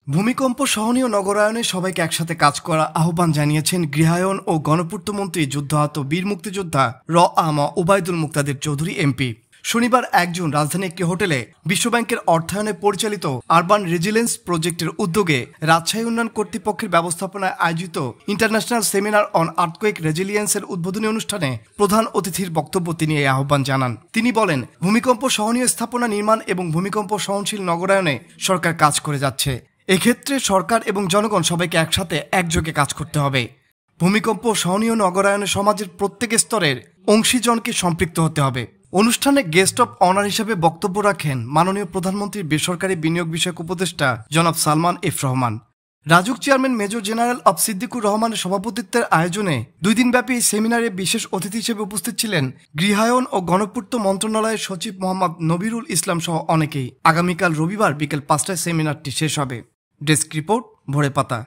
ভূমিকম্প সহনীয় নগরায়নে সবাইকে একসাথে কাজ করার আহ্বান জানিয়েছেন গৃহায়ন ও গণপূর্তমন্ত্রী যুদ্ধাহত বীর মুক্তিযোদ্ধা আম ওবায়দুল মুক্তাদির চৌধুরী এমপি। শনিবার 1 জুন রাজধানী একটি হোটেলে বিশ্বব্যাংকের অর্থায়নে পরিচালিত আরবান রেজিলেন্স প্রজেক্টের উদ্যোগে রাজশাহী উন্নয়ন কর্তৃপক্ষের ব্যবস্থাপনায় আয়োজিত ইন্টারন্যাশনাল সেমিনার অন আর্থকুয়েক রেজিলিয়েন্সের উদ্বোধনী অনুষ্ঠানে প্রধান অতিথির বক্তব্য তিনি এই আহ্বান জানান। তিনি বলেন, ভূমিকম্প সহনীয় স্থাপনা নির্মাণ এবং ভূমিকম্প সহনশীল নগরায়নে সরকার কাজ করে যাচ্ছে। এক্ষেত্রে সরকার এবং জনগণ সবাইকে একসাথে একযোগে কাজ করতে হবে। ভূমিকম্প সহনীয় নগরায়নে সমাজের প্রত্যেক স্তরের অংশীজনকে সম্পৃক্ত হতে হবে। অনুষ্ঠানে গেস্ট অব অনার হিসেবে বক্তব্য রাখেন মাননীয় প্রধানমন্ত্রীর বেসরকারি বিনিয়োগ বিষয়ক উপদেষ্টা জনাব Salman F Rahman. Rajuk chairman major general অব সিদ্দিকুর রহমানের সভাপতিত্বের আয়োজনে 2 দিনব্যাপী এই সেমিনারে বিশেষ অতিথি হিসেবে উপস্থিত ছিলেন গৃহায়ন ও গণপূর্ত মন্ত্রণালয়ের সচিব মোহাম্মদ নবিরুল ইসলাম সহ অনেকেই। আগামীকাল রবিবার বিকেল 5টায় সেমিনারটি শেষ হবে। ডেস্ক রিপোর্ট, ভোরে পাতা।